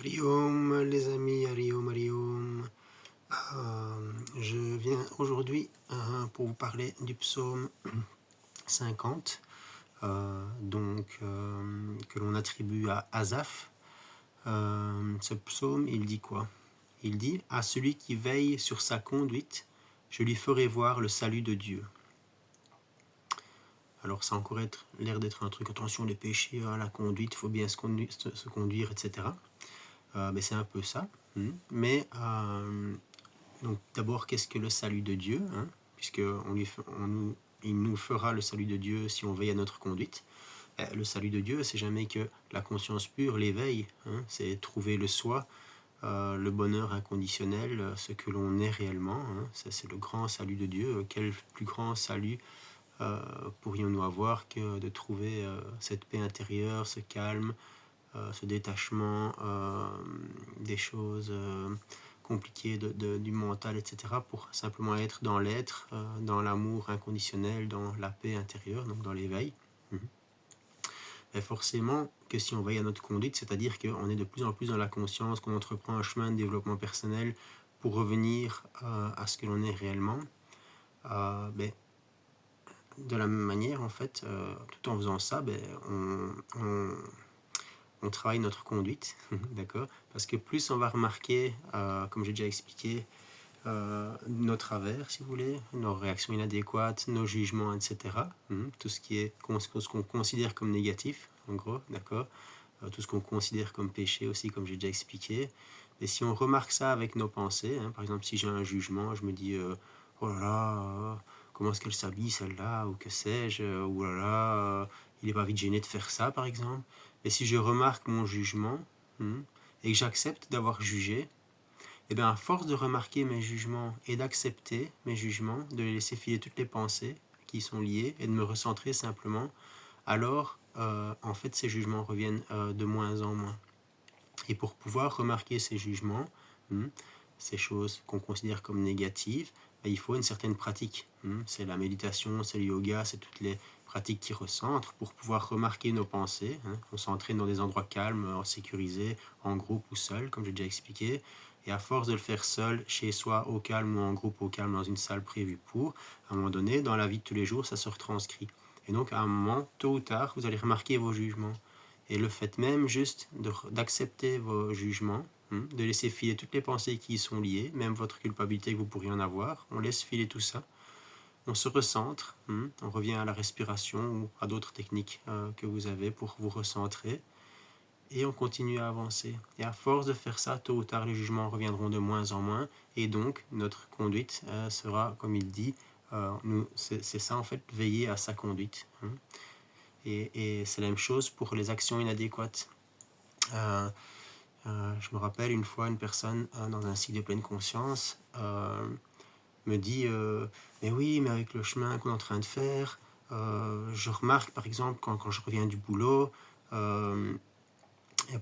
Hariom les amis, Hariom, Hariom. Je viens aujourd'hui pour vous parler du psaume 50, que l'on attribue à Asaph. Ce psaume, il dit quoi? Il dit « À celui qui veille sur sa conduite, je lui ferai voir le salut de Dieu. » Alors ça a encore l'air d'être un truc, attention les péchés, la conduite, il faut bien se conduire, etc. Mais c'est un peu ça. Mais donc d'abord, qu'est-ce que le salut de Dieu, puisque il nous fera le salut de Dieu si on veille à notre conduite. Le salut de Dieu, c'est jamais que la conscience pure, l'éveil, c'est trouver le soi, le bonheur inconditionnel, ce que l'on est réellement. C'est le grand salut de Dieu. Quel plus grand salut pourrions-nous avoir que de trouver cette paix intérieure, ce calme, ce détachement des choses compliquées du mental, etc., pour simplement être dans l'être, dans l'amour inconditionnel, dans la paix intérieure, donc dans l'éveil. Et forcément que si on veille à notre conduite, c'est-à-dire qu'on est de plus en plus dans la conscience, qu'on entreprend un chemin de développement personnel pour revenir à ce que l'on est réellement, de la même manière, en fait, tout en faisant ça, on travaille notre conduite, d'accord? Parce que plus on va remarquer, comme j'ai déjà expliqué, nos travers, si vous voulez, nos réactions inadéquates, nos jugements, etc. Tout ce ce qu'on considère comme négatif, en gros, d'accord? Tout ce qu'on considère comme péché aussi, comme j'ai déjà expliqué. Et si on remarque ça avec nos pensées, par exemple, si j'ai un jugement, je me dis oh là là, comment est-ce qu'elle s'habille celle-là, ou que sais-je, ou là là, il n'est pas vite gêné de faire ça, par exemple. Et si je remarque mon jugement et que j'accepte d'avoir jugé, et bien à force de remarquer mes jugements et d'accepter mes jugements, de laisser filer toutes les pensées qui sont liées et de me recentrer simplement, alors en fait ces jugements reviennent de moins en moins. Et pour pouvoir remarquer ces jugements, ces choses qu'on considère comme négatives, il faut une certaine pratique. C'est la méditation, c'est le yoga, c'est toutes les pratiques qui recentrent pour pouvoir remarquer nos pensées. On s'entraîne dans des endroits calmes, sécurisés, en groupe ou seul, comme j'ai déjà expliqué. Et à force de le faire seul, chez soi, au calme, ou en groupe, au calme, dans une salle prévue pour, à un moment donné, dans la vie de tous les jours, ça se retranscrit. Et donc, à un moment, tôt ou tard, vous allez remarquer vos jugements. Et le fait même juste d'accepter vos jugements, de laisser filer toutes les pensées qui y sont liées, même votre culpabilité que vous pourriez en avoir, on laisse filer tout ça, on se recentre, on revient à la respiration ou à d'autres techniques que vous avez pour vous recentrer, et on continue à avancer. Et à force de faire ça, tôt ou tard, les jugements reviendront de moins en moins, et donc notre conduite sera, comme il dit, c'est ça en fait, veiller à sa conduite. Et c'est la même chose pour les actions inadéquates. Je me rappelle une fois, une personne dans un cycle de pleine conscience me dit mais oui, mais avec le chemin qu'on est en train de faire, je remarque par exemple quand je reviens du boulot,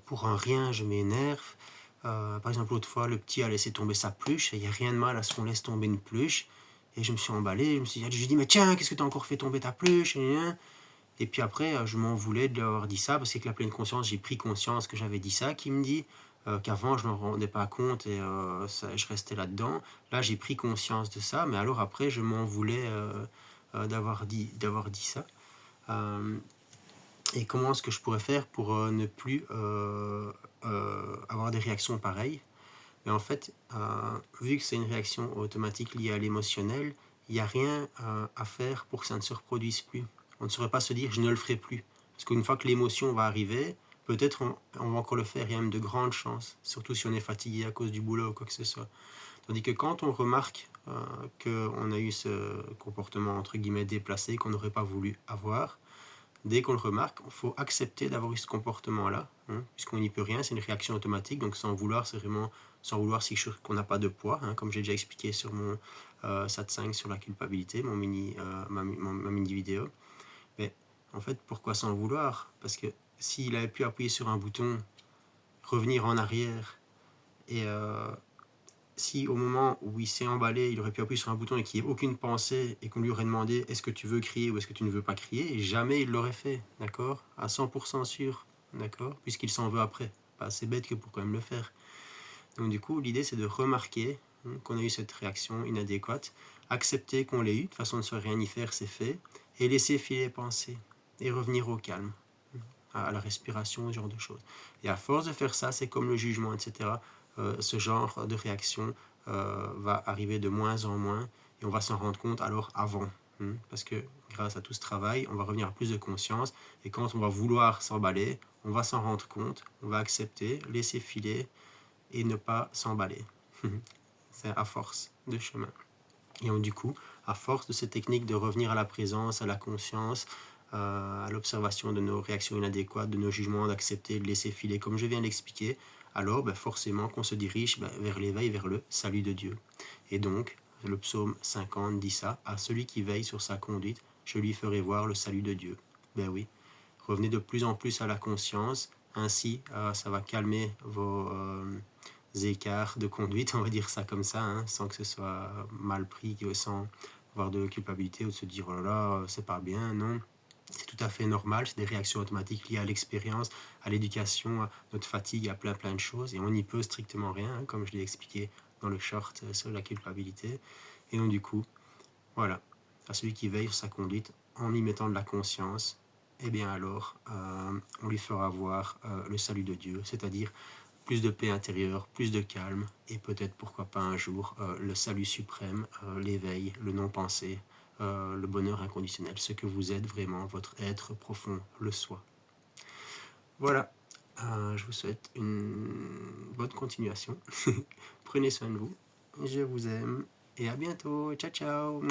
pour un rien je m'énerve. Par exemple, l'autre fois, le petit a laissé tomber sa pluche, et il n'y a rien de mal à ce qu'on laisse tomber une pluche. Et je me suis emballé, je lui ai dit mais tiens, qu'est-ce que tu as encore fait tomber ta pluche? Et puis après, je m'en voulais de lui avoir dit ça, parce que avec la pleine conscience, j'ai pris conscience que j'avais dit ça, qui me dit qu'avant, je ne me rendais pas compte et je restais là-dedans. Là, j'ai pris conscience de ça, mais alors après, je m'en voulais d'avoir dit ça. Et comment est-ce que je pourrais faire pour ne plus avoir des réactions pareilles? Mais en fait, vu que c'est une réaction automatique liée à l'émotionnel, il n'y a rien à faire pour que ça ne se reproduise plus. On ne saurait pas se dire « je ne le ferai plus ». Parce qu'une fois que l'émotion va arriver, peut-être on va encore le faire, il y a même de grandes chances, surtout si on est fatigué à cause du boulot ou quoi que ce soit. Tandis que quand on remarque qu'on a eu ce comportement entre guillemets déplacé, qu'on n'aurait pas voulu avoir, dès qu'on le remarque, il faut accepter d'avoir eu ce comportement-là, puisqu'on n'y peut rien, c'est une réaction automatique, donc sans vouloir, c'est vraiment sans vouloir, c'est quelque chose qu'on n'a pas de poids, comme j'ai déjà expliqué sur mon satsang sur la culpabilité, ma mini vidéo. Mais en fait, pourquoi sans vouloir? Parce que s'il avait pu appuyer sur un bouton, revenir en arrière, et si au moment où il s'est emballé, il aurait pu appuyer sur un bouton et qu'il n'y ait aucune pensée et qu'on lui aurait demandé est-ce que tu veux crier ou est-ce que tu ne veux pas crier, et jamais il l'aurait fait, d'accord? À 100% sûr, d'accord? Puisqu'il s'en veut après, pas assez bête que pour quand même le faire. Donc du coup, l'idée c'est de remarquer qu'on a eu cette réaction inadéquate, accepter qu'on l'ait eu, de toute façon ne se rien y faire, c'est fait, et laisser filer les pensées, et revenir au calme, à la respiration, ce genre de choses. Et à force de faire ça, c'est comme le jugement, etc. Ce genre de réaction va arriver de moins en moins, et on va s'en rendre compte alors avant. Parce que grâce à tout ce travail, on va revenir à plus de conscience, et quand on va vouloir s'emballer, on va s'en rendre compte, on va accepter, laisser filer, et ne pas s'emballer. C'est à force de chemin. Et donc, du coup, à force de ces techniques de revenir à la présence, à la conscience, à l'observation de nos réactions inadéquates, de nos jugements, d'accepter, de laisser filer, comme je viens de l'expliquer, alors forcément qu'on se dirige vers l'éveil, vers le salut de Dieu. Et donc, le psaume 50 dit ça, à celui qui veille sur sa conduite, je lui ferai voir le salut de Dieu. Ben oui, revenez de plus en plus à la conscience, ainsi ça va calmer vos écarts de conduite, on va dire ça comme ça, sans que ce soit mal pris, sans avoir de culpabilité ou de se dire oh là là, c'est pas bien, non. C'est tout à fait normal, c'est des réactions automatiques liées à l'expérience, à l'éducation, à notre fatigue, à plein de choses, et on n'y peut strictement rien, comme je l'ai expliqué dans le short sur la culpabilité. Et donc du coup, voilà, à celui qui veille sur sa conduite en y mettant de la conscience, eh bien alors, on lui fera voir le salut de Dieu, c'est-à-dire plus de paix intérieure, plus de calme, et peut-être, pourquoi pas un jour, le salut suprême, l'éveil, le non-pensé, le bonheur inconditionnel, ce que vous êtes vraiment, votre être profond, le soi. Voilà, je vous souhaite une bonne continuation. Prenez soin de vous, je vous aime, et à bientôt, ciao ciao.